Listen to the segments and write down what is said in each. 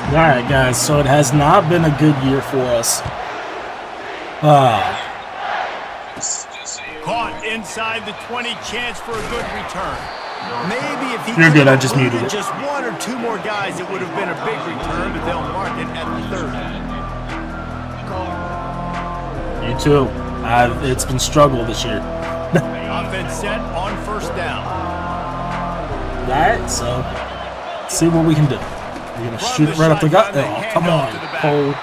Alright, guys, so it has not been a good year for us. Caught inside the 20, chance for a good return. Maybe if he You're good, I just muted it. Just one or two more guys, it would have been a big return, but they'll mark it at the 30. You too. It's been struggle this year. Offense set on first down. Alright, so see what we can do. We're going to shoot it right up the gut. Oh, come on. Hold.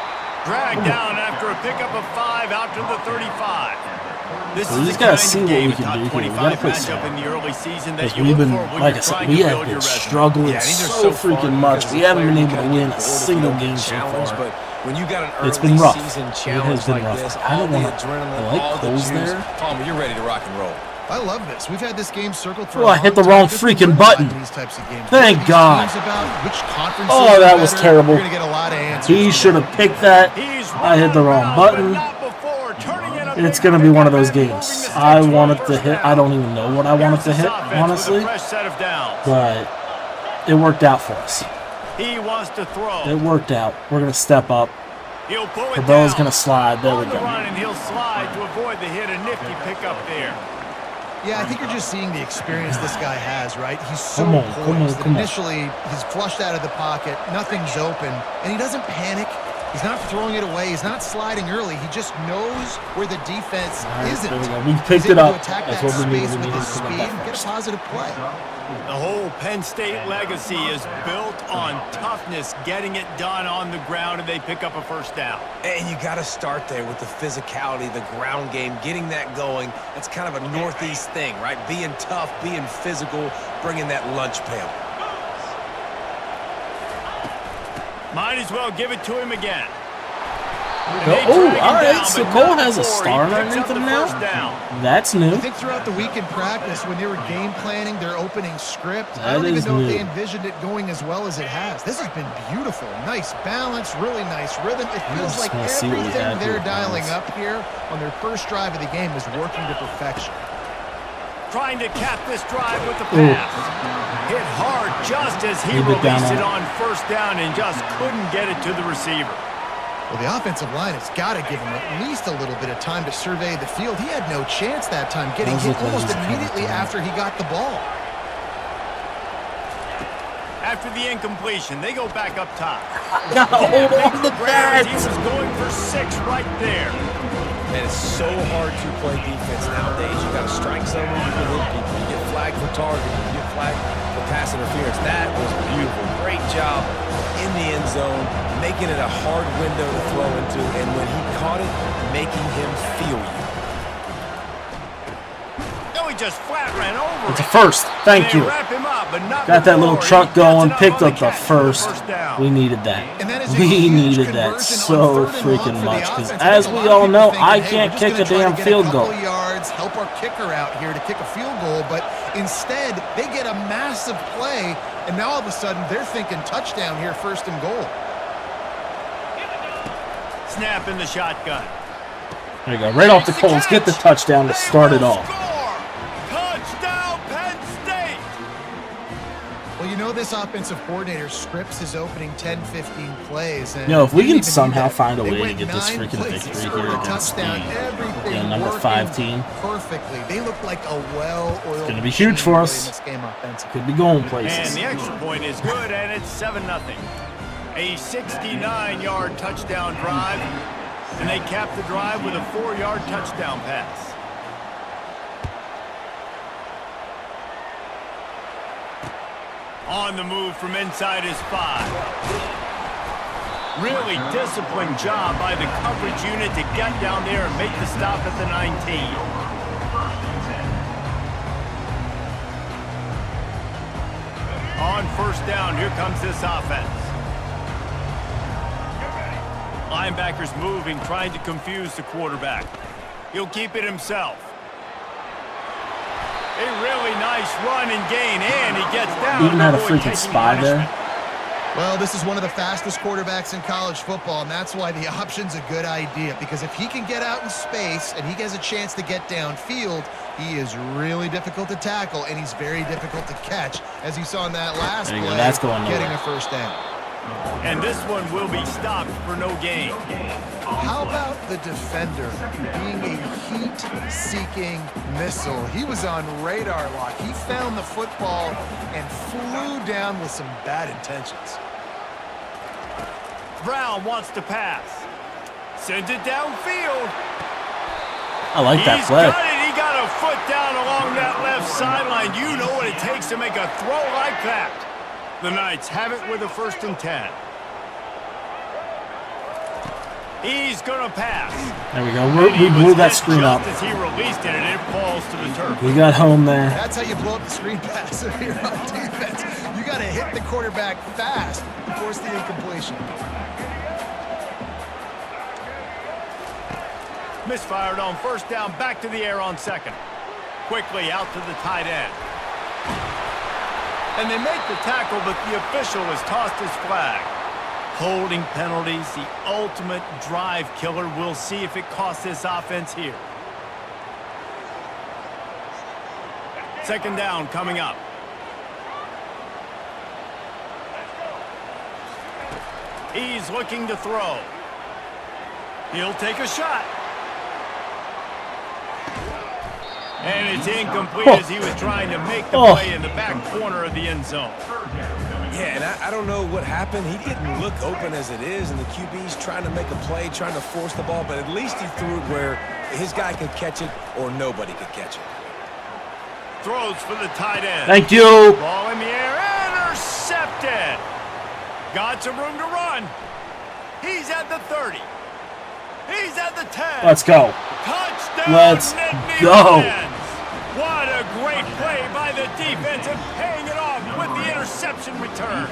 Drag down after a pickup of 5 out to the 35. This So we is just the gotta kind see of what game, we can do here. We gotta play smart. in the early season that Because you we've look been, for when like I you're said, trying we to have build been your resume. struggling Yeah, these are so so fun freaking much. because We the haven't been player able to can win get a bored if single you don't game so challenge, far. but when you got an It's been early rough. season It challenge has been like rough. this, I all don't the want adrenaline, to like all the close juice. there. Palmer, you're ready to rock and roll. I love this. We've had this game circled for Oh, I hit the wrong freaking button. Thank God. Oh, that was terrible. He should have picked that. I hit the wrong button. It's going to be one of those games. I wanted to hit. I don't even know what I wanted to hit, honestly. But it worked out for us. He wants to throw. It worked out. We're going to step up. He'll pull it The ball's down. going to slide. There we On the go. run, and he'll slide to avoid the hit. A nifty pickup there. Yeah, I think you're just seeing the experience this guy has, right? He's so Come on, poised. come on. Initially, he's flushed out of the pocket, nothing's open, and he doesn't panic. He's not throwing it away. He's not sliding early. He just knows where the defense isn't. There we go. We picked He's it able up. to attack That's that what we needed. space We with needed his to speed come and back get a positive play. The whole Penn State legacy is built on toughness, getting it done on the ground, and they pick up a first down. And you got to start there with the physicality, the ground game, getting that going. That's kind of a Northeast thing, right? Being tough, being physical, bringing that lunch pail. Might as well give it to him again. Oh, all right. So Cole has a star underneath him now. That's new. I think throughout the week in practice, when they were game planning their opening script, I That don't even is know if new. they envisioned it going as well as it has. This has been beautiful. Nice balance, really nice rhythm. It feels just like wanna see what we everything have they're here, dialing guys. up here on their first drive of the game is working to perfection. Trying to cap this drive with the pass. Hit hard just as he Leave it down released it on on first down and just couldn't get it to the receiver. Well, the offensive line has got to give him at least a little bit of time to survey the field. He had no chance that time getting Does hit look like almost he's kinda immediately thrown. after he got the ball. After the incompletion, they go back up top. Got to hold on to that. He was going for 6 right there. And it's so hard to play defense nowadays. You got to strike someone, you can hit people. You get flagged for targeting, you get flagged for pass interference. That was beautiful. Great job in the end zone, making it a hard window to throw into, and when he caught it, making him feel you. No, he just flat ran over It's a him. first. Thank They you. wrap him up, but not Got that little before truck he gets going, enough picked on up the catch for first. down. We needed that. And that is a We huge needed that conversion so on third and freaking long for the much. Because offense. as I think we a lot of all people know, thinking, I hey, can't we're just kick a gonna try to damn get field goal. couple yards, help our kicker out here to kick a field goal, but instead they get a massive play, and now all of a sudden they're thinking touchdown here, first and goal. Snap in the shotgun. There you go. Right off the Colts. Get the touchdown to start it off. Touchdown, Penn State! Well, you know this offensive coordinator scripts his opening 10-15 plays. And Yo, if we they can didn't even somehow do that. find a They way to went get this 9 freaking plays, victory scored here a against touchdown, the everything number working 5 team. perfectly. They look like a well-oiled It's gonna be huge for machine us. in this game offensively. Could be going And places. the extra point is good, and it's 7-0. A 69-yard touchdown drive, and they cap the drive with a 4-yard touchdown pass. On the move from inside his 5. Really disciplined job by the coverage unit to get down there and make the stop at the 19. On first down, here comes this offense. Linebackers moving, trying to confuse the quarterback. He'll keep it himself. A really nice run and gain, and he gets down. Even had a Avoid freaking taking spy there. punishment. Well, this is one of the fastest quarterbacks in college football, and that's why the option's a good idea, because if he can get out in space and he has a chance to get downfield, he is really difficult to tackle, and he's very difficult to catch, as you saw in that last There you play, go. That's going getting nowhere. a first down. And this one will be stopped for no gain. How about the defender being a heat-seeking missile? He was on radar lock. He found the football and flew down with some bad intentions. Brown wants to pass. Sends it downfield. I like that He's play. got it. He got a foot down along that left sideline. You know what it takes to make a throw like that. The Knights have it with a 1st and 10. He's going to pass. There we go. We blew that screen up. Just as he released it, and it falls to the turf. We got home there. That's how you blow up the screen pass if you're on defense. You got to hit the quarterback fast and force the incompletion. Misfired on 1st down, back to the air on 2nd. Quickly out to the tight end. And they make the tackle, but the official has tossed his flag. Holding penalties, the ultimate drive killer. We'll see if it costs this offense here. 2nd down coming up. He's looking to throw. He'll take a shot. And it's incomplete as he was trying to make the play in the back corner of the end zone. Yeah, and I don't know what happened. He didn't look open as it is, and the QB's trying to make a play, trying to force the ball, but at least he threw it where his guy could catch it or nobody could catch it. Throws for the tight end. Thank you. Ball in the air, intercepted. Got some room to run. He's at the 30. He's at the 10. Let's go. Touchdown. Let's Nittany go. Lions. What a great play by the defense and paying it off with the interception return.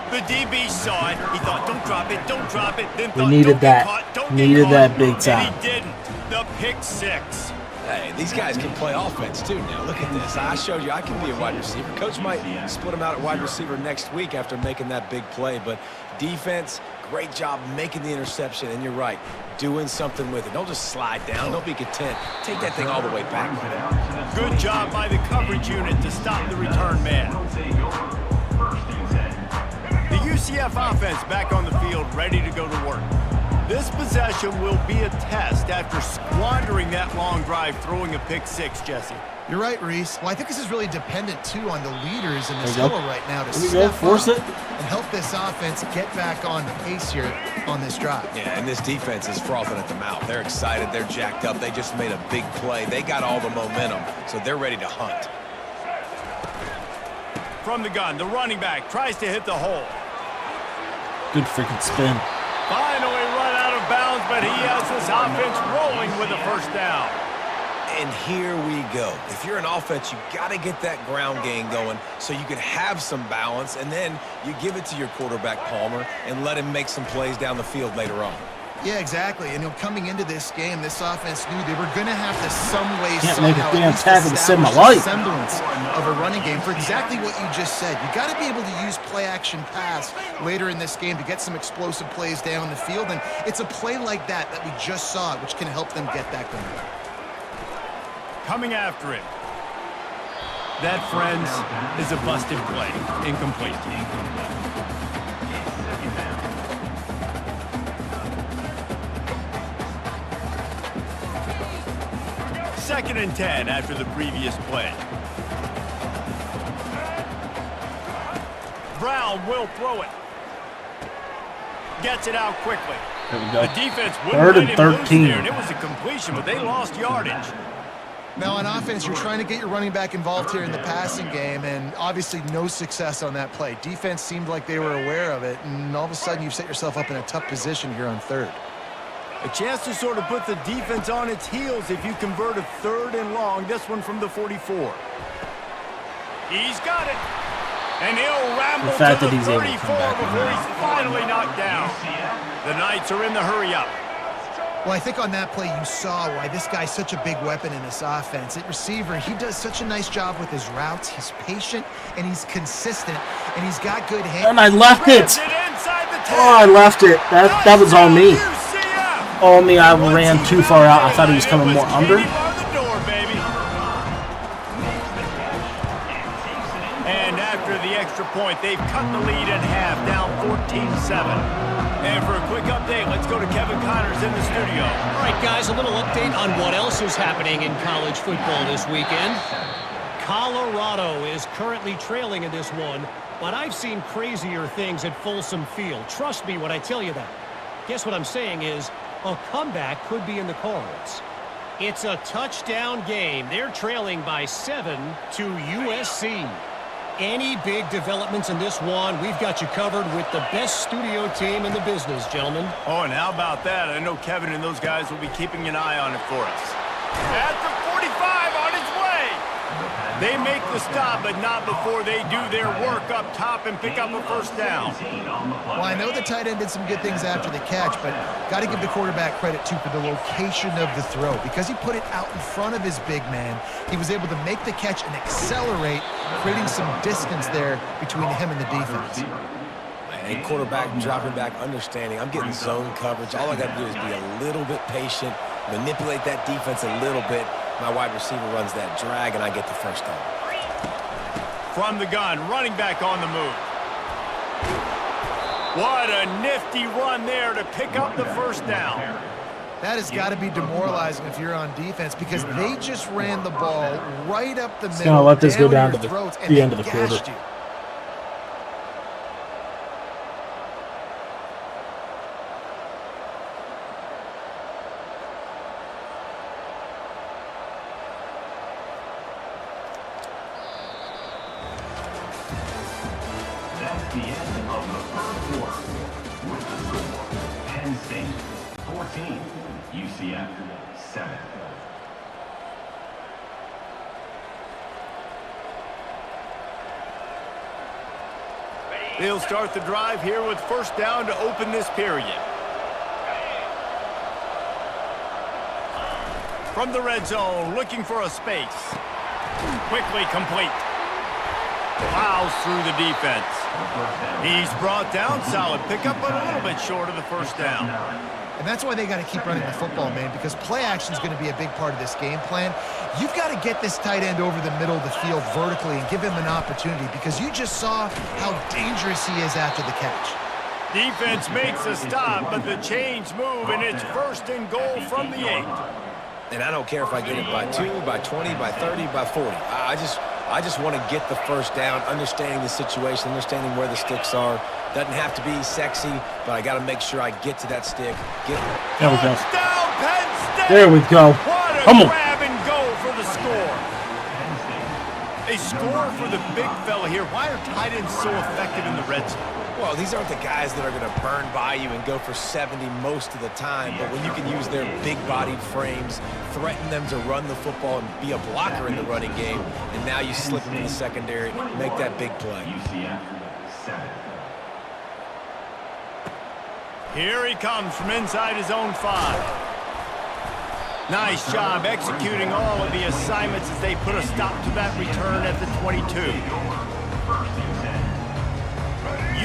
The DB saw it. He thought, don't drop it, don't drop it. Then thought, needed don't that. get caught, don't Needed get that caught. big time. And he didn't. The pick 6. Hey, these guys can play offense too now. Look at this. I showed you I can be a wide receiver. Coach might split them out at wide receiver next week after making that big play. But defense, great job making the interception. And you're right, doing something with it. Don't just slide down. Don't be content. Take that thing all the way back. Good job by the coverage unit to stop the return man. The UCF offense back on the field, ready to go to work. This possession will be a test after squandering that long drive, throwing a pick 6, Jesse. You're right, Reese. Well, I think this is really dependent, too, on the leaders in this huddle right now to There we go. Force it. and help this offense get back on pace here on this drive. Yeah, and this defense is frothing at the mouth. They're excited. They're jacked up. They just made a big play. They got all the momentum, so they're ready to hunt. From the gun, the running back tries to hit the hole. Good freaking spin. Finally run out of bounds, but he has this offense rolling with a 1st down. And here we go. If you're an offense, you got to get that ground game going so you can have some balance, and then you give it to your quarterback, Palmer, and let him make some plays down the field later on. Yeah, exactly. And coming into this game, this offense knew they were going to have to some way Can't make a somehow damn at least tackle to save my establish a life. semblance of a running game for exactly what you just said. You got to be able to use play-action pass later in this game to get some explosive plays down the field, and it's a play like that we just saw, which can help them get that going. Coming after it. That, friends, is a busted play. Incomplete. 2nd and 10 after the previous play. Brown will throw it. Gets it out quickly. There we go. The defense wouldn't 3rd let and him loose 13. there, and it was a completion, but they lost yardage. Now, on offense, you're trying to get your running back involved here in the passing game, and obviously no success on that play. Defense seemed like they were aware of it, and all of a sudden you've set yourself up in a tough position here on 3rd. A chance to sort of put the defense on its heels if you convert a 3rd and long. This one from the 44. He's got it. And he'll ramble The fact to that the he's able to 34 come back before he's finally knocked down. The Knights are in the hurry-up. Well, I think on that play you saw why this guy's such a big weapon in this offense. At receiver, he does such a nice job with his routes. He's patient, and he's consistent, and he's got good hands. And I left it. Inside the 10. Oh, I left it. That was on me. UCF. On me, I ran too far out. I thought he was coming more under. And after the extra point. They've cut the lead in half, down 14-7. And for a quick update, let's go to Kevin Connors in the studio. All right, guys, a little update on what else is happening in college football this weekend. Colorado is currently trailing in this one, but I've seen crazier things at Folsom Field. Trust me when I tell you that. Guess what I'm saying is a comeback could be in the cards. It's a touchdown game. They're trailing by 7 to USC. Any big developments in this one, we've got you covered with the best studio team in the business, gentlemen. Oh, and how about that? I know Kevin and those guys will be keeping an eye on it for us. At the 45, on his way. They make the stop, but not before they do their work up top and pick up a first down. Well, I know the tight end did some good things after the catch, but got to give the quarterback credit, too, for the location of the throw. Because he put it out in front of his big man, he was able to make the catch and accelerate, creating some distance there between him and the defense. A quarterback dropping back, understanding I'm getting zone coverage. All I got to do is be a little bit patient, manipulate that defense a little bit. My wide receiver runs that drag, and I get the first down. From the gun, running back on the move. What a nifty run there to pick up the first down. That has got to be demoralizing if you're on defense because they just ran the ball right up the middle. Now let this go down to the end of the quarter. You. That's the end of the first quarter. With the score, Penn State 14, UCF 7. They'll start the drive here with first down to open this period. From the red zone, looking for a space. Quickly complete. Plows through the defense. He's brought down, solid pickup, but a little bit short of the first down. And that's why they got to keep running the football, man, because play action is going to be a big part of this game plan. You've got to get this tight end over the middle of the field vertically and give him an opportunity because you just saw how dangerous he is after the catch. Defense makes a stop, but the chains move, and it's first and goal from the 8. And I don't care if I get it by 2, by 20, by 30, by 40. I just want to get the first down, understanding the situation, understanding where the sticks are. Doesn't have to be sexy, but I got to make sure I get to that stick. There we go. Touchdown, Penn State! There we go. What a Come on. grab and go for the score. A score for the big fella here. Why are tight ends so effective in the red zone? Well, these aren't the guys that are going to burn by you and go for 70 most of the time, but when you can use their big-bodied frames, threaten them to run the football and be a blocker in the running game, and now you slip them in the secondary, make that big play. UCF 7. Here he comes from inside his own 5. Nice job executing all of the assignments as they put a stop to that return at the 22.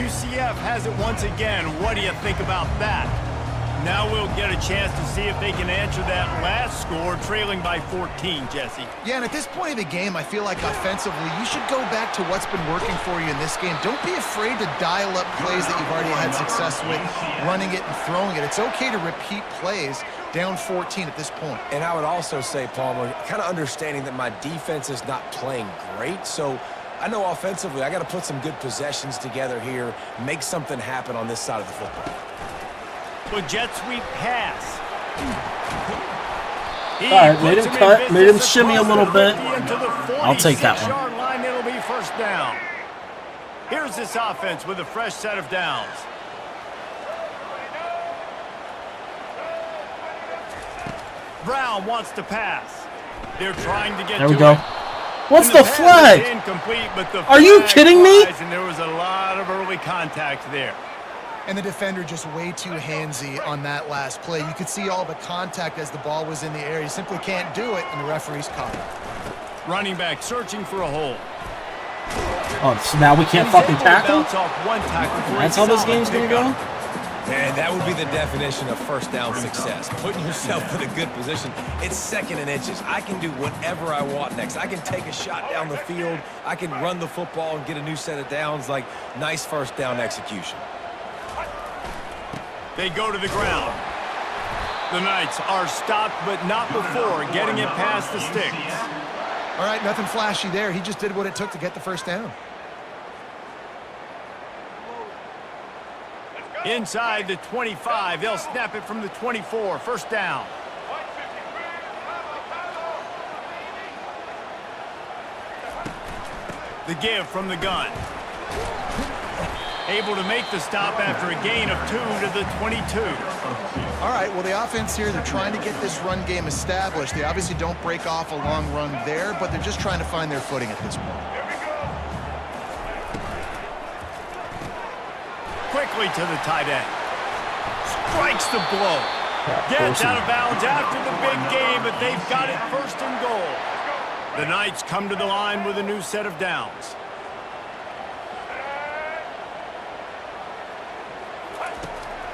UCF has it once again. What do you think about that? Now we'll get a chance to see if they can answer that last score, trailing by 14, Jesse. Yeah, and at this point of the game, I feel like offensively, you should go back to what's been working for you in this game. Don't be afraid to dial up plays that you've already had success with, running it and throwing it. It's okay to repeat plays down 14 at this point. And I would also say, Palmer, kind of understanding that my defense is not playing great, so I know offensively I got to put some good possessions together here, make something happen on this side of the football. With jet sweep pass. All right, made him cut, made him shimmy a little bit. I'll take that one. Line, it'll be first down. Here's this offense with a fresh set of downs. Brown wants to pass. They're trying to get There we to go. it. What's And the pass is flag? incomplete, but the Are you flag kidding me? flies, and there was a lot of early contact there. And the defender just way too handsy on that last play. You could see all the contact as the ball was in the air. You simply can't do it, and the referee's caught it. Running back searching for a hole. Oh, so now we can't He's fucking able to tackle? bounce off one tackle before That's he how this solid game's gonna pickup. go? And that would be the definition of first down success, putting yourself in a good position. It's 2nd and inches. I can do whatever I want next. I can take a shot down the field. I can run the football and get a new set of downs. Like, nice first down execution. They go to the ground. The Knights are stopped, but not before getting it past the sticks. All right, nothing flashy there. He just did what it took to get the first down. Inside the 25, they'll snap it from the 24. First down. The give from the gun. Able to make the stop after a gain of 2 to the 22. All right, well, the offense here, they're trying to get this run game established. They obviously don't break off a long run there, but they're just trying to find their footing at this point. Quickly to the tight end. Strikes the blow. Gets out of bounds after the big game, but they've got it 1st and goal. The Knights come to the line with a new set of downs.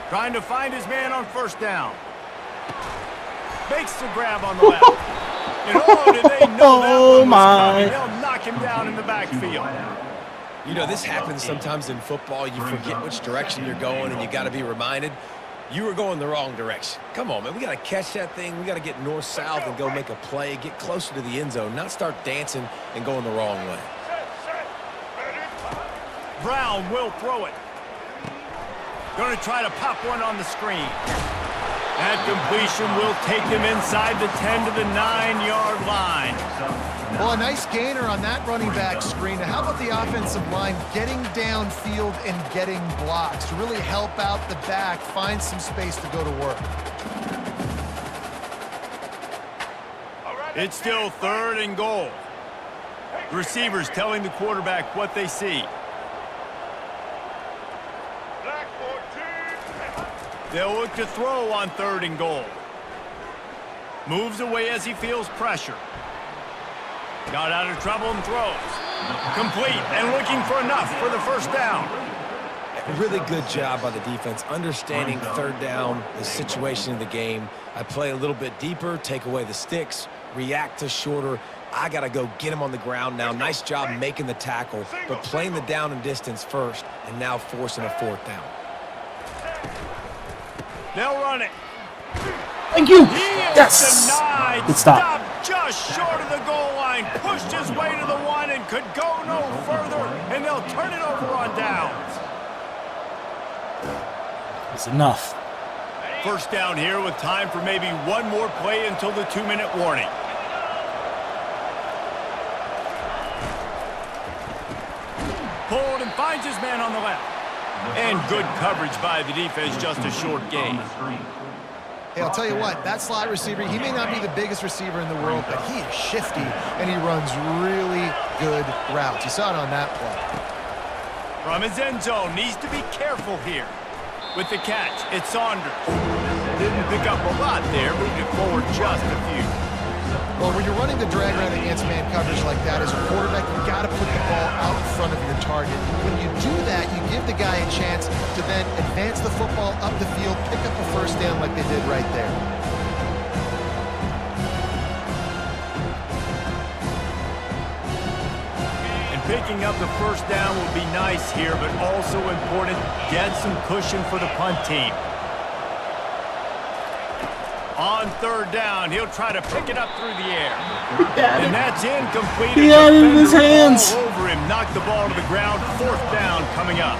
Trying to find his man on first down. Makes the grab on the left. And oh, did they know that one was coming? They'll knock him down in the backfield. You know, this happens sometimes in football. You forget which direction you're going, and you got to be reminded you were going the wrong direction. Come on, man. We got to catch that thing. We got to get north-south and go make a play, get closer to the end zone, not start dancing and going the wrong way. Brown will throw it. Going to try to pop one on the screen. That completion will take him inside the 10 to the 9-yard line. Well, a nice gainer on that running back screen. How about the offensive line getting downfield and getting blocks to really help out the back, find some space to go to work? It's still 3rd and goal. The receivers telling the quarterback what they see. They'll look to throw on 3rd and goal. Moves away as he feels pressure. Got out of trouble and throws. Complete and looking for enough for the first down. Really good job by the defense, understanding 3rd down, the situation of the game. I play a little bit deeper, take away the sticks, react to shorter. I got to go get him on the ground now. Nice job making the tackle, but playing the down and distance first and now forcing a 4th down. They'll run it. Thank you. He is Yes. denied. Good stop. Stopped just short of the goal line. Pushed his way to the 1 and could go no further. And they'll turn it over on downs. It's enough. First down here with time for maybe one more play until the 2-minute warning. Pulled and finds his man on the left. And good coverage by the defense, just a short gain. Hey, I'll tell you what, that slot receiver, he may not be the biggest receiver in the world, but he is shifty, and he runs really good routes. You saw it on that play. From his end zone, needs to be careful here. With the catch, it's Saunders. Didn't pick up a lot there, moved it forward just a few. Well, when you're running the drag route against man coverage like that, as a quarterback, you've got to put the ball out in front of your target. When you do that, you give the guy a chance to then advance the football up the field, pick up a first down like they did right there. And picking up the first down will be nice here, but also important, get some cushion for the punt team. On 3rd down, he'll try to pick it up through the air. And that's incomplete. He had it in his hands. All over him, knocked the ball to the ground. 4th down coming up.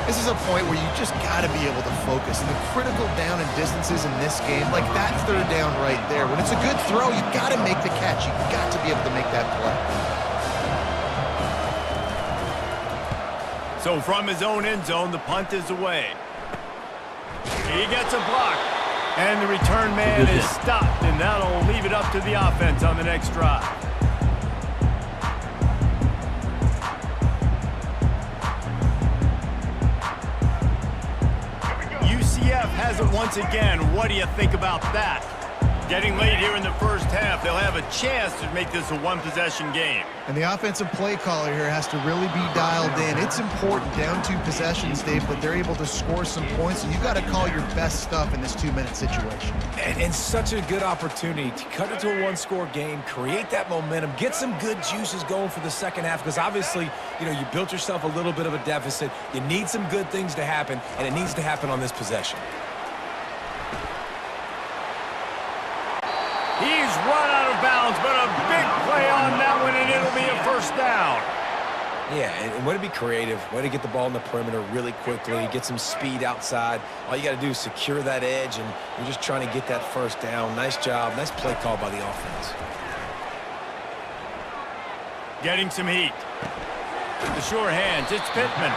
This is a point where you just got to be able to focus. And the critical down and distances in this game, like that 3rd down right there, when it's a good throw, you've got to make the catch. You've got to be able to make that play. So from his own end zone, the punt is away. He gets a block. And the return man is stopped, and that'll leave it up to the offense on the next drive. UCF has it once again. What do you think about that? Getting late here in the first half, they'll have a chance to make this a one-possession game. And the offensive play caller here has to really be dialed in. It's important down 2 possessions, Dave, but they're able to score some points, and you got to call your best stuff in this 2-minute situation. And such a good opportunity to cut it to a one-score game, create that momentum, get some good juices going for the second half, because obviously, you built yourself a little bit of a deficit. You need some good things to happen, and it needs to happen on this possession. He's run out of bounds, but a big play on that one, and it'll be a first down. Yeah, and way to be creative, way to get the ball in the perimeter really quickly, get some speed outside. All you got to do is secure that edge, and you're just trying to get that first down. Nice job, nice play call by the offense. Getting some heat. The sure hands, it's Pittman.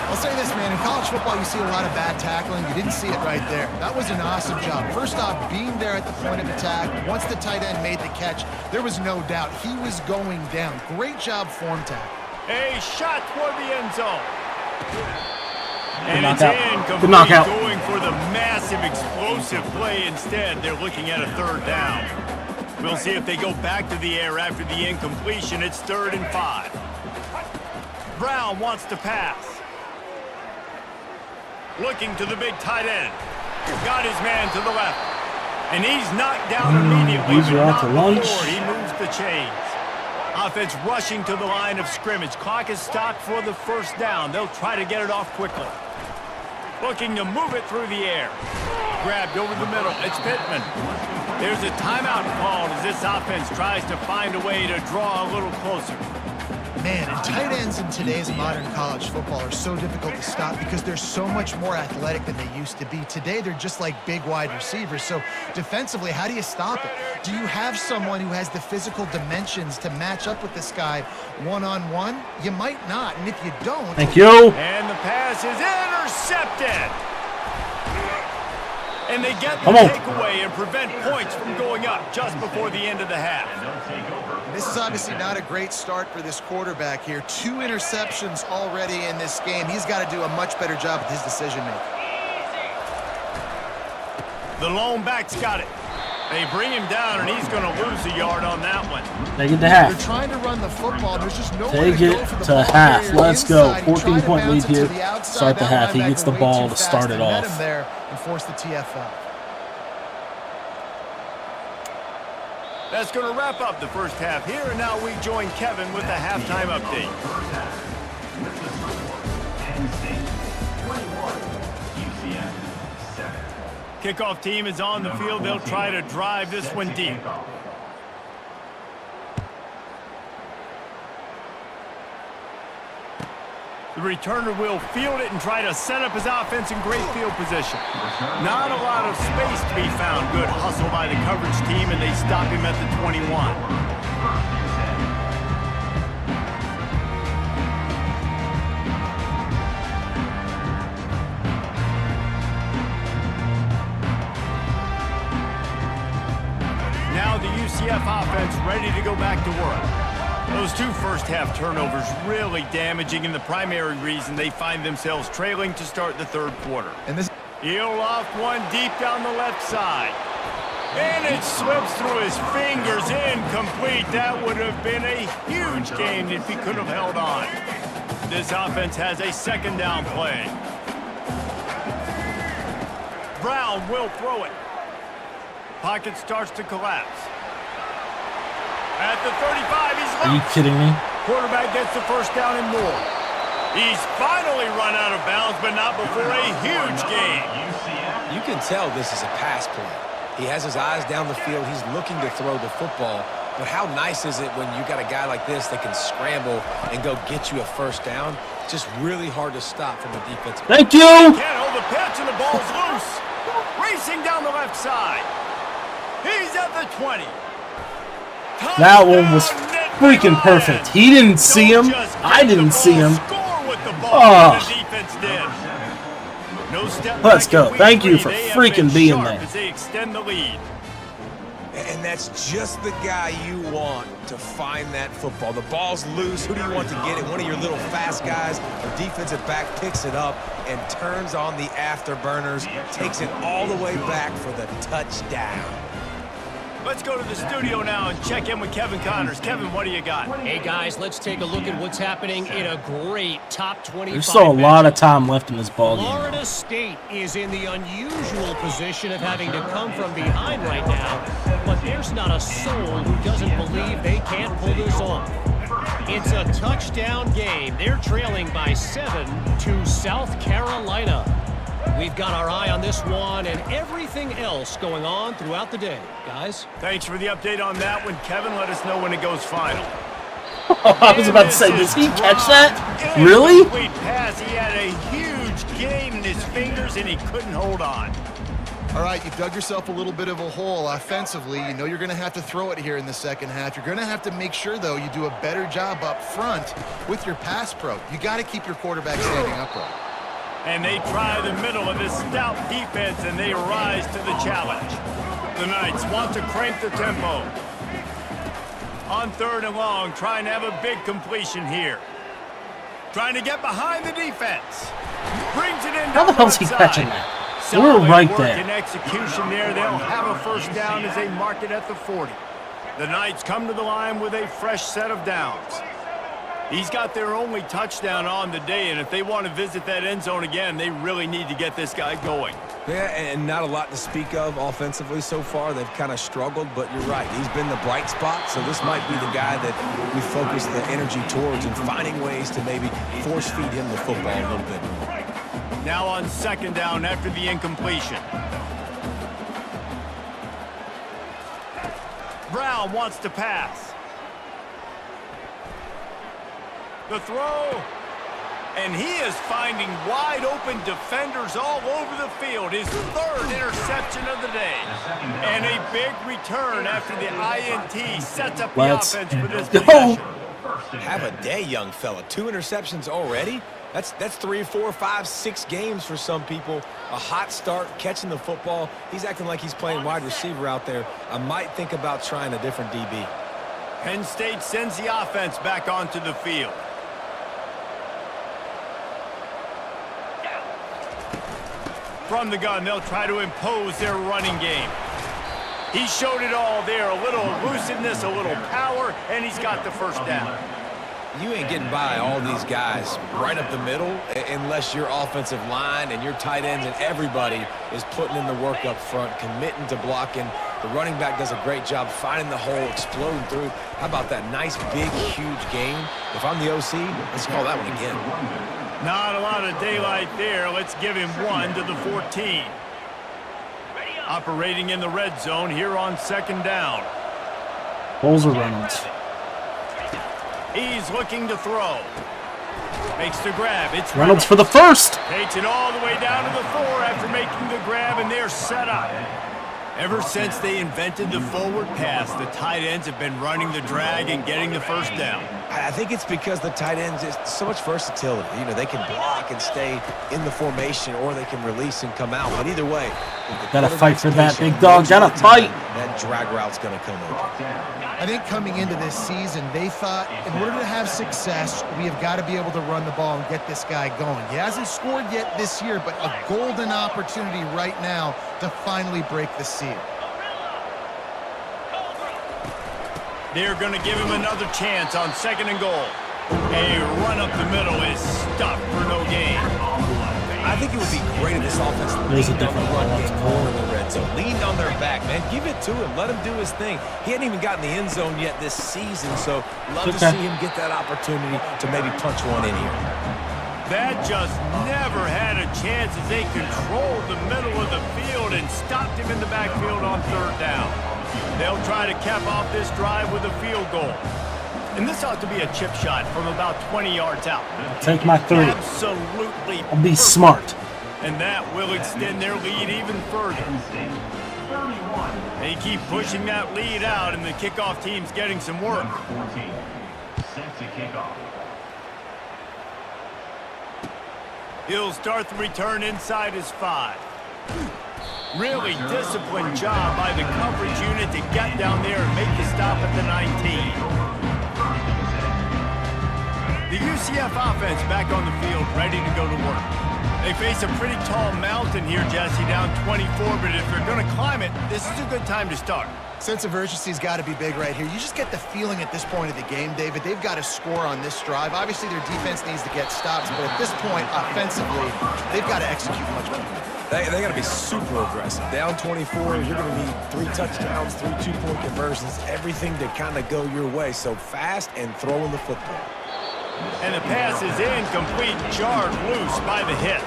I'll say this, man, in college football you see a lot of bad tackling. You didn't see it right there. That was an awesome job. First off, being there at the point of attack. Once the tight end made the catch, there was no doubt he was going down. Great job form tackle. A shot toward the end zone. And Good it's knockout. Good incomplete, knockout. going for the massive explosive play instead. They're looking at a third down. We'll see if they go back to the air after the incompletion. It's 3rd and 5. Brown wants to pass. Looking to the big tight end. Got his man to the left. And he's knocked down immediately. These are out to lunch. He moves the chains. Offense rushing to the line of scrimmage. Clock is stopped for the first down. They'll try to get it off quickly. Looking to move it through the air. Grabbed over the middle. It's Pittman. There's a timeout called as this offense tries to find a way to draw a little closer. Man, and tight ends in today's modern college football are so difficult to stop because they're so much more athletic than they used to be. Today, they're just like big wide receivers. So defensively, how do you stop it? Do you have someone who has the physical dimensions to match up with this guy one-on-one? You might not, and if you don't... Thank you. And the pass is intercepted. And they get the takeaway and prevent points from going up just before the end of the half. This is obviously not a great start for this quarterback here. 2 interceptions already in this game. He's got to do a much better job with his decision-making. The lone back's got it. They bring him down, and he's going to lose a yard on that one. Take it to half. They're trying to run the football. There's just no Take it to half. Let's go. 14-point lead here. Start the half. He gets the ball to start it off. And force the TFL. That's going to wrap up the first half here, and now we join Kevin with the halftime update. Penn State 21, UCF 7. Kickoff team is on the field. They'll try to drive this one deep. The returner will field it and try to set up his offense in great field position. Not a lot of space to be found. Good hustle by the coverage team, and they stop him at the 21. Now the UCF offense ready to go back to work. Those 2 first-half turnovers really damaging, and the primary reason they find themselves trailing to start the third quarter. And this He'll loft one deep down the left side. And it slips through his fingers, incomplete. That would have been a huge gain if he could have held on. This offense has a second down play. Brown will throw it. Pocket starts to collapse. At the 35, he's Are you kidding me? Quarterback gets the first down and more. He's finally run out of bounds, but not before a huge gain. You can tell this is a pass play. He has his eyes down the field. He's looking to throw the football. But how nice is it when you got a guy like this that can scramble and go get you a first down? It's just really hard to stop from the defense. Thank you. Can't hold the pitch, and the ball's loose. Racing down the left side. He's at the 20. That one was freaking perfect. He didn't see him. I didn't see him. Oh. Let's go. Thank you for freaking being there. They extend the lead. And that's just the guy you want to find that football. The ball's loose. Who do you want to get it? One of your little fast guys. The defensive back picks it up and turns on the afterburners. Takes it all the way back for the touchdown. Let's go to the studio now and check in with Kevin Connors. Kevin, what do you got? Hey, guys, let's take a look at what's happening in a great top 25. There's still a lot of time left in this ball game. Florida State is in the unusual position of having to come from behind right now, but there's not a soul who doesn't believe they can't pull this off. It's a touchdown game. They're trailing by 7 to South Carolina. We've got our eye on this one and everything else going on throughout the day, guys. Thanks for the update on that one, Kevin. Let us know when it goes final. I was about to say, does he catch that? Really? Complete pass. He had a huge gain in his fingers, and he couldn't hold on. All right, you've dug yourself a little bit of a hole offensively. You know you're going to have to throw it here in the second half. You're going to have to make sure, though, you do a better job up front with your pass pro. You got to keep your quarterback standing upright. And they try the middle of this stout defense, and they rise to the challenge. The Knights want to crank the tempo. On 3rd and long, trying to have a big completion here. Trying to get behind the defense. Brings it in. How the hell's he catching that? We're right there. In execution there, they'll have a first down as they mark it at the 40. The Knights come to the line with a fresh set of downs. He's got their only touchdown on the day, and if they want to visit that end zone again, they really need to get this guy going. Yeah, and not a lot to speak of offensively so far. They've kind of struggled, but you're right. He's been the bright spot, so this might be the guy that we focus the energy towards and finding ways to maybe force feed him the football a little bit. Now on 2nd down after the incompletion. Brown wants to pass. The throw. And he is finding wide open defenders all over the field. His 3rd interception of the day. And a big return after the INT sets up the offense for this possession. Have a day, young fella. 2 interceptions already? That's 3, 4, 5, 6 games for some people. A hot start, catching the football. He's acting like he's playing wide receiver out there. I might think about trying a different DB. Penn State sends the offense back onto the field. From the gun, they'll try to impose their running game. He showed it all there. A little elusiveness, a little power, and he's got the first down. You ain't getting by all these guys right up the middle unless your offensive line and your tight ends and everybody is putting in the work up front, committing to blocking. The running back does a great job finding the hole, exploding through. How about that nice, big, huge game? If I'm the OC, let's call that one again. Not a lot of daylight there. Let's give him 1 to the 14. Operating in the red zone here on 2nd down. Holes or Reynolds. He's looking to throw. Makes the grab. It's Reynolds for the first. Takes it all the way down to the 4 after making the grab, and they're set up. Ever since they invented the forward pass, the tight ends have been running the drag and getting the first down. I think it's because the tight ends is so much versatility. You know, they can block and stay in the formation, or they can release and come out. But either way, gotta fight for that, big dog. Gotta fight. That drag route's gonna come open. I think coming into this season, they thought in order to have success, we have got to be able to run the ball and get this guy going. He hasn't scored yet this year, but a golden opportunity right now to finally break the seal. They're going to give him another chance on 2nd and goal. A run up the middle is stuffed for no gain. I think it would be great if this offense There's a leaned on the different run one. game more in the red zone. Leaned on their back, man. Give it to him. Let him do his thing. He hadn't even gotten the end zone yet this season, so love to see him get that opportunity to maybe punch one in here. That just never had a chance as they controlled the middle of the field and stopped him in the backfield on 3rd down. They'll try to cap off this drive with a field goal. And this ought to be a chip shot from about 20 yards out. Take my 3. Absolutely. I'll be smart. And that will extend their lead even further. They keep pushing that lead out, and the kickoff team's getting some work. 14. Set to kickoff. He'll start the return inside his 5. Really disciplined job by the coverage unit to get down there and make the stop at the 19. The UCF offense back on the field, ready to go to work. They face a pretty tall mountain here, Jesse, down 24, but if they're going to climb it, this is a good time to start. Sense of urgency's got to be big right here. You just get the feeling at this point of the game, David, they've got to score on this drive. Obviously, their defense needs to get stops, but at this point, offensively, they've got to execute much better. They got to be super aggressive. Down 24, you're going to need 3 touchdowns, 3 two-point conversions, everything to kind of go your way. So fast and throwing the football. And the pass is incomplete, jarred loose by the hit.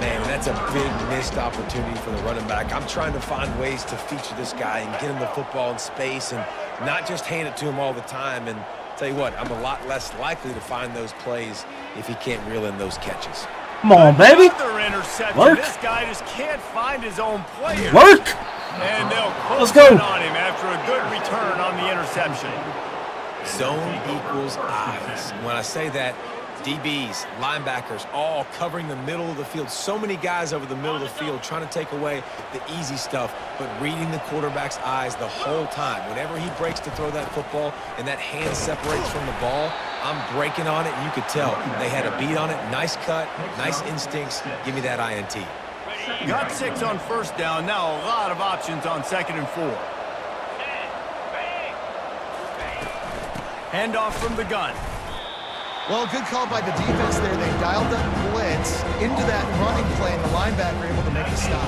Man, that's a big missed opportunity for the running back. I'm trying to find ways to feature this guy and get him the football in space and not just hand it to him all the time. And tell you what, I'm a lot less likely to find those plays if he can't reel in those catches. Come on, baby. Another interception. Work. This guy just can't find his own player. Work. And they'll Let's close go. in on him after a good return on the interception. Zone equals eyes. When I say that, DBs, linebackers, all covering the middle of the field. So many guys over the middle of the field trying to take away the easy stuff, but reading the quarterback's eyes the whole time. Whenever he breaks to throw that football and that hand separates from the ball, I'm breaking on it, and you could tell they had a beat on it. Nice cut, nice instincts. Give me that INT. Got 6 on first down. Now a lot of options on 2nd and 4. Handoff from the gun. Well, good call by the defense there. They dialed up blitz into that running play, and the linebacker able to make the stop.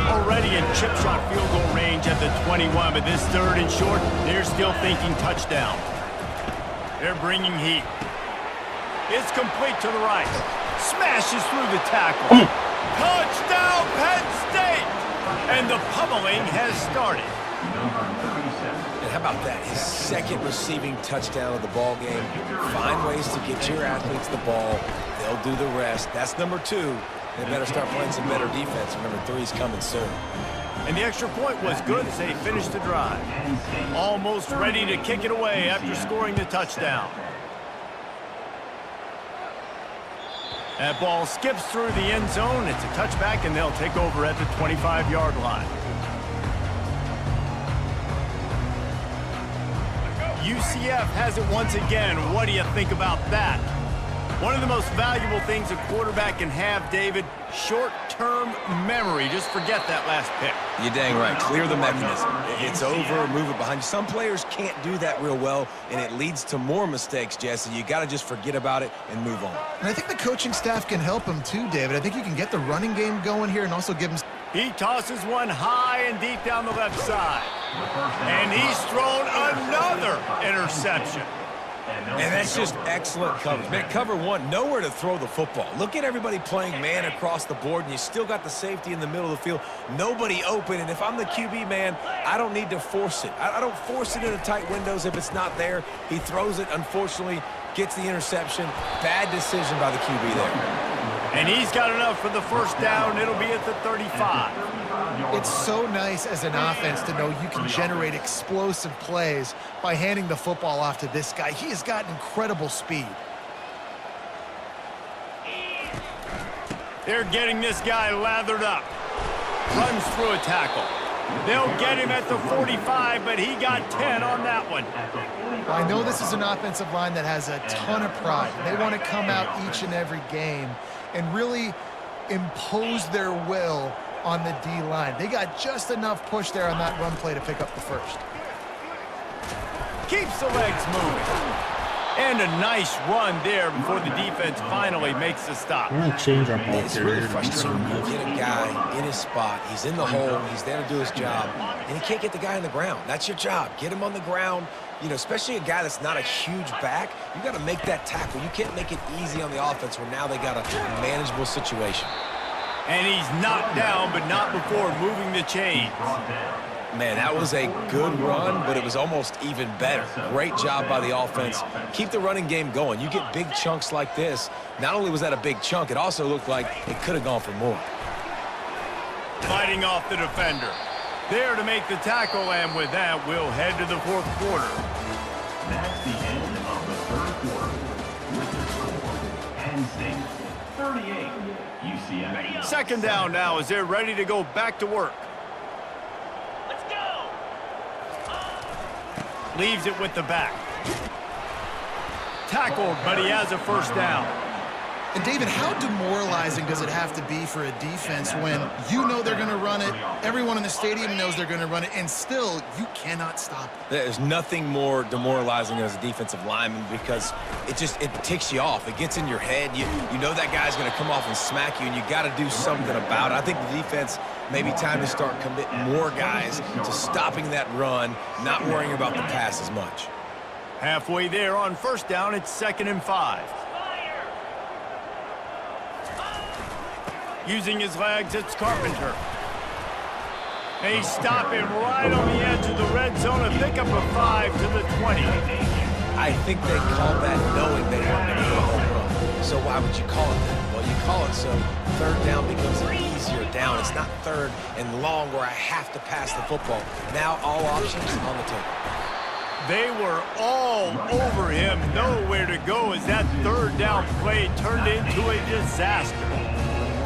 Already in chip shot field goal range at the 21, but this 3rd and short, they're still thinking touchdown. They're bringing heat. It's complete to the right. Smashes through the tackle. Touchdown, Penn State! And the pummeling has started. And how about that? His 2nd receiving touchdown of the ball game. Find ways to get your athletes the ball. They'll do the rest. That's number 2. They better start playing some better defense. Number 3 is coming soon. And the extra point was good as they finished the drive. Almost ready to kick it away after scoring the touchdown. That ball skips through the end zone. It's a touchback, and they'll take over at the 25-yard line. UCF has it once again. What do you think about that? One of the most valuable things a quarterback can have, David, short-term memory. Just forget that last pick. You're dang right. Clear the mechanism. It's over, move it behind you. Some players can't do that real well, and it leads to more mistakes, Jesse. You got to just forget about it and move on. And I think the coaching staff can help him too, David. I think you can get the running game going here and also give him... He tosses one high and deep down the left side. And he's thrown another interception. And that's just excellent coverage. Man, cover 1, nowhere to throw the football. Look at everybody playing man across the board, and you still got the safety in the middle of the field. Nobody open, and if I'm the QB, man, I don't need to force it. I don't force it into tight windows if it's not there. He throws it, unfortunately, gets the interception. Bad decision by the QB there. And he's got enough for the first down. It'll be at the 35. It's so nice as an offense to know you can generate explosive plays by handing the football off to this guy. He has got incredible speed. They're getting this guy lathered up. Runs through a tackle. They'll get him at the 45, but he got 10 on that one. I know this is an offensive line that has a ton of pride. They want to come out each and every game and really impose their will on the D-line. They got just enough push there on that run play to pick up the first. Keeps the legs moving. And a nice run there before the defense finally makes the stop. We're going to change our ball It's really frustrating. You get a guy in his spot. He's in the hole. He's there to do his job. And he can't get the guy on the ground. That's your job. Get him on the ground. You know, especially a guy that's not a huge back. You got to make that tackle. You can't make it easy on the offense where now they got a manageable situation. And he's knocked down, but not before moving the chains. Man, that was a good run, but it was almost even better. Great job by the offense. Keep the running game going. You get big chunks like this. Not only was that a big chunk, it also looked like it could have gone for more. Fighting off the defender. There to make the tackle, and with that, we'll head to the 4th quarter. That's the end of the 3rd quarter. With the score, Penn State 38, UCF. 2nd down now as they're ready to go back to work. Leaves it with the back. Tackled, but he has a first down. And David, how demoralizing does it have to be for a defense when you know they're going to run it, everyone in the stadium knows they're going to run it, and still you cannot stop it? There's nothing more demoralizing as a defensive lineman because it ticks you off. It gets in your head. You know that guy's going to come off and smack you, and you got to do something about it. I think the defense maybe time to start committing more guys to stopping that run, not worrying about the pass as much. Halfway there on first down, it's 2nd and 5. Using his legs, it's Carpenter. They stop him right on the edge of the red zone and pick up a 5 to the 20. I think they called that knowing they weren't going to hit a home run. So why would you call it that? Well, you call it so third down becomes an easier down. It's not third and long where I have to pass the football. Now all options on the table. They were all over him, nowhere to go as that third down play turned into a disaster.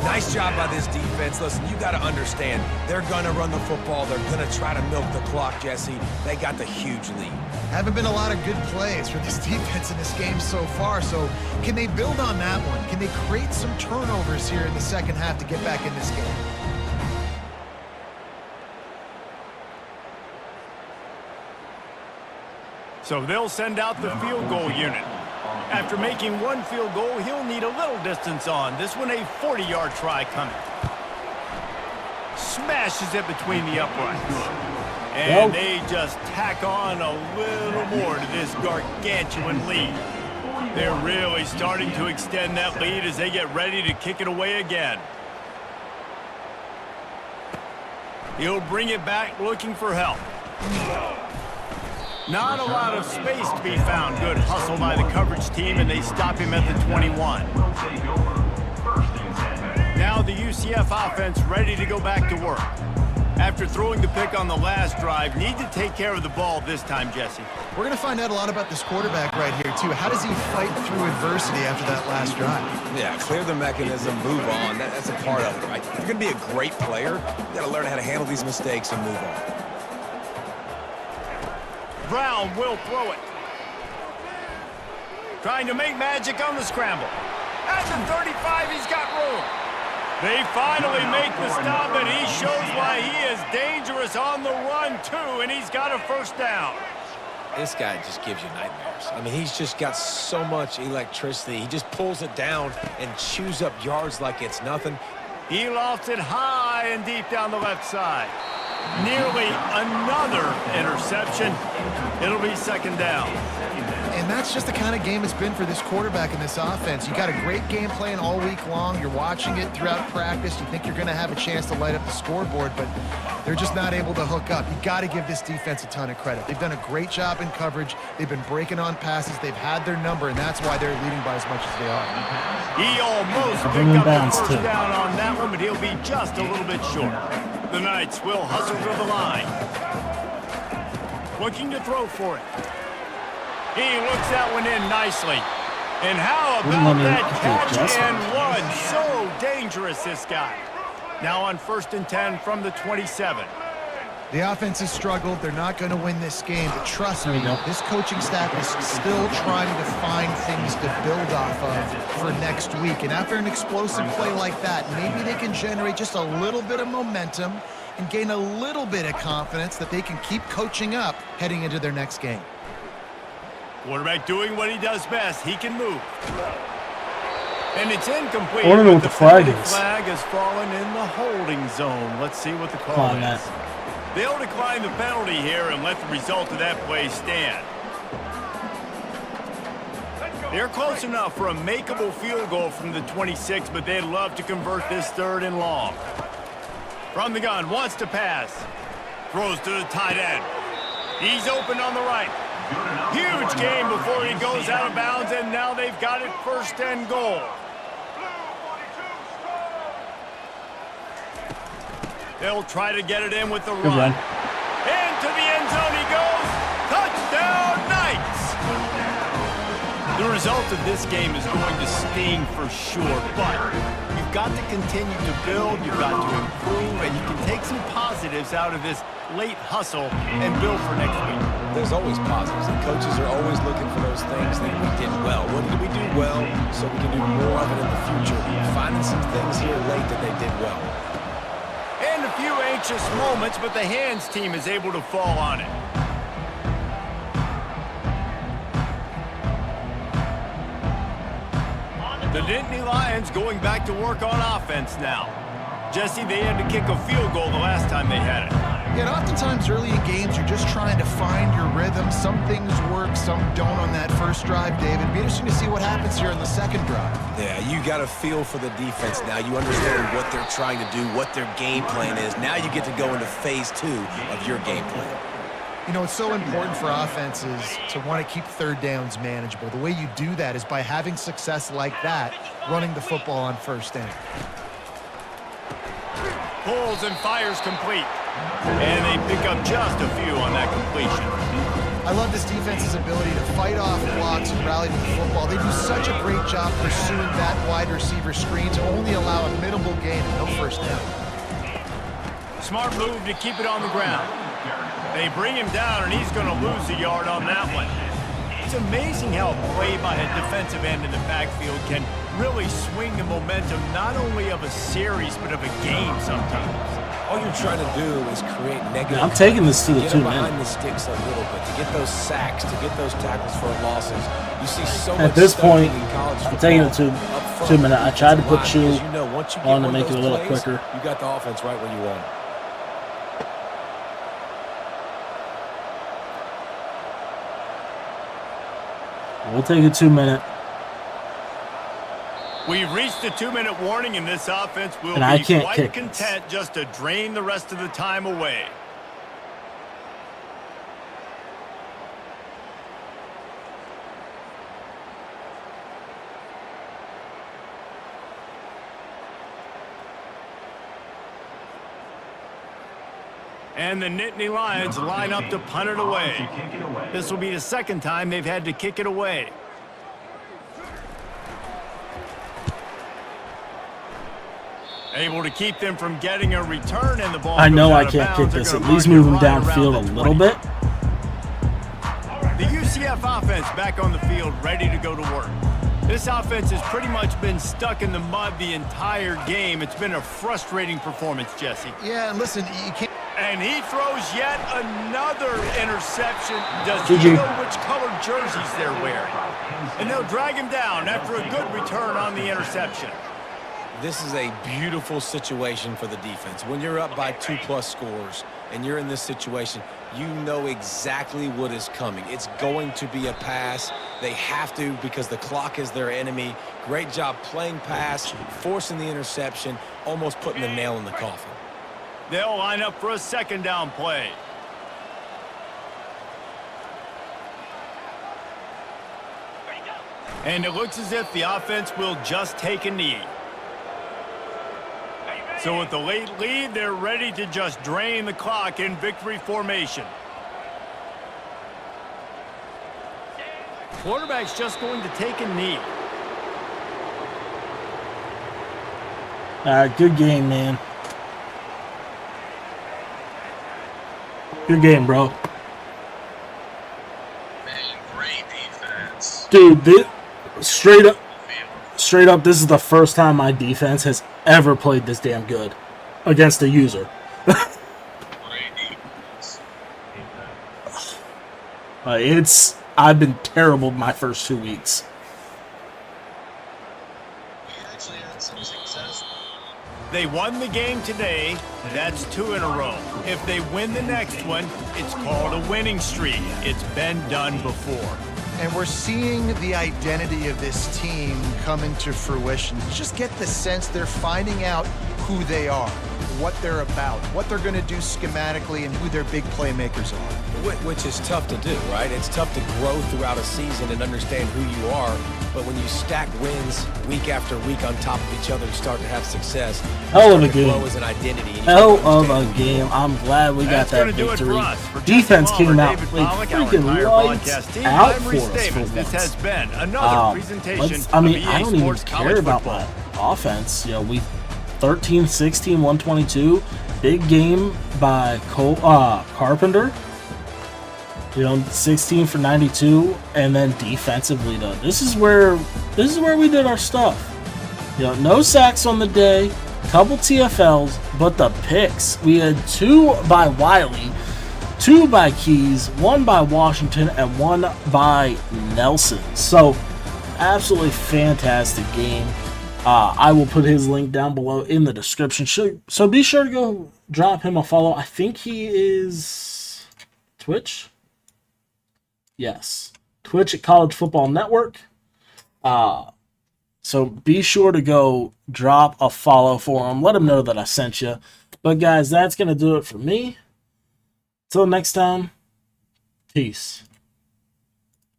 Nice job by this defense. Listen, you got to understand, they're going to run the football. They're going to try to milk the clock, Jesse. They got the huge lead. Haven't been a lot of good plays for this defense in this game so far, so can they build on that one? Can they create some turnovers here in the second half to get back in this game? So they'll send out the field goal unit. After making one field goal, he'll need a little distance on. This one, a 40-yard try coming. Smashes it between the uprights. And they just tack on a little more to this gargantuan lead. They're really starting to extend that lead as they get ready to kick it away again. He'll bring it back looking for help. Not a lot of space to be found. Good hustle by the coverage team, and they stop him at the 21. Now the UCF offense ready to go back to work. After throwing the pick on the last drive, need to take care of the ball this time, Jesse. We're going to find out a lot about this quarterback right here, too. How does he fight through adversity after that last drive? Yeah, clear the mechanism, move on. That's a part of it, right? If you're going to be a great player, you got to learn how to handle these mistakes and move on. Brown will throw it. Trying to make magic on the scramble. At the 35, he's got room. They finally make the stop, and he shows why he is dangerous on the run, too, and he's got a first down. This guy just gives you nightmares. I mean, he's just got so much electricity. He just pulls it down and chews up yards like it's nothing. He lofts it high and deep down the left side. Nearly another interception. It'll be second down. And that's just the kind of game it's been for this quarterback in this offense. You got a great game plan all week long. You're watching it throughout practice. You think you're going to have a chance to light up the scoreboard, but they're just not able to hook up. You got to give this defense a ton of credit. They've done a great job in coverage. They've been breaking on passes. They've had their number, and that's why they're leading by as much as they are. He almost picked up the first down on that one, but he'll be just a little bit short. The Knights will hustle to the line. Looking to throw for it. He looks that one in nicely. And how about that catch and run? So dangerous, this guy. Now on 1st and 10 from the 27. The offense has struggled. They're not going to win this game. But trust me, this coaching staff is still trying to find things to build off of for next week. And after an explosive play like that, maybe they can generate just a little bit of momentum and gain a little bit of confidence that they can keep coaching up heading into their next game. Quarterback doing what he does best. He can move. And it's incomplete. I want to know what the flag is. The flag has fallen in the holding zone. Let's see what the call is. They'll decline the penalty here and let the result of that play stand. They're close enough for a makeable field goal from the 26, but they'd love to convert this 3rd and long. From the gun, wants to pass. Throws to the tight end. He's open on the right. Huge game before he goes out of bounds, and now they've got it 1st and goal. They'll try to get it in with the run. Into the end zone he goes. Touchdown, Knights! The result of this game is going to sting for sure, but you've got to continue to build, you've got to improve, and you can take some positives out of this late hustle and build for next week. there's always positives, and coaches are always looking for those things that we did well. What did we do well so we can do more of it in the future? Finding some things here late that they did well. And a few anxious moments, but the hands team is able to fall on it. The Nittany Lions going back to work on offense now. Jesse, they had to kick a field goal the last time they had it. Yeah, and oftentimes early in games, you're just trying to find your rhythm. Some things work, some don't on that first drive, David. It'd be interesting to see what happens here in the second drive. Yeah, you got a feel for the defense now. You understand what they're trying to do, what their game plan is. Now you get to go into phase 2 of your game plan. You know, it's so important for offenses to want to keep third downs manageable. The way you do that is by having success like that, running the football on first down. Pulls and fires complete. And they pick up just a few on that completion. I love this defense's ability to fight off blocks and rally to the football. They do such a great job pursuing that wide receiver screen to only allow a minimal gain and no first down. Smart move to keep it on the ground. They bring him down, and he's going to lose a yard on that one. It's amazing how a play by a defensive end in the backfield can really swing the momentum not only of a series, but of a game sometimes. All you're trying to do is create negative. I'm taking this to the 2 minutes. Behind the sticks a little bit to get those sacks, to get those tackles for losses. You see so much at this point, in college I'm taking it to 2 minutes. I tried to put you once you on to make it a little quicker. You got the offense right where you want it. We'll take a 2 minute. We've reached the 2-minute warning, and this offense will And I be can't quite kick content just to drain the rest of the time away. And the Nittany Lions line up to punt it away. This will be the second time they've had to kick it away. Able to keep them from getting a return, and the ball I know goes I out of can't kick bounds. this. They're At gonna least mark move him it right downfield around a the little 20. bit. The UCF offense back on the field, ready to go to work. This offense has pretty much been stuck in the mud the entire game. It's been a frustrating performance, Jesse. Yeah, and listen, you can't... And he throws yet another interception. Does GG. he know which colored jerseys they're wearing? And they'll drag him down after a good return on the interception. This is a beautiful situation for the defense. When you're up by 2+ scores and you're in this situation, you know exactly what is coming. It's going to be a pass. They have to because the clock is their enemy. Great job playing pass, forcing the interception, almost putting the nail in the coffin. They'll line up for a second down play. And it looks as if the offense will just take a knee. So with the late lead, they're ready to just drain the clock in victory formation. Quarterback's just going to take a knee. All right, good game, man. Good game, bro. Great defense. Dude, straight up, this is the first time my defense has ever played this damn good against a user. Great defense. I've been terrible my first 2 weeks. We actually had some success. They won the game today. That's 2 in a row. If they win the next one, it's called a winning streak. It's been done before. And we're seeing the identity of this team come into fruition. You just get the sense they're finding out who they are, what they're about, what they're going to do schematically, and who their big playmakers are. Which is tough to do, right? It's tough to grow throughout a season and understand who you are. But when you stack wins week after week on top of each other, you start to have success. Hell of a game. Grow as an identity. Hell of a game. I'm glad we got that victory. Defense came out played freaking lights out for us for This once. has been another presentation I mean, of I EA don't even Sports care College about Football. my offense. You know, we 13-16, 122. Big game by Carpenter. 16 for 92, and then defensively though, this is where we did our stuff. No sacks on the day, couple TFLs, but the picks, we had 2 by Wiley, 2 by Keys, 1 by Washington, and 1 by Nelson. So absolutely fantastic game. I will put his link down below in the description. So be sure to go drop him a follow. I think he is Twitch. Yes, Twitch at College Football Network. So be sure to go drop a follow for him. Let him know that I sent you. But guys, that's going to do it for me. Till next time, peace.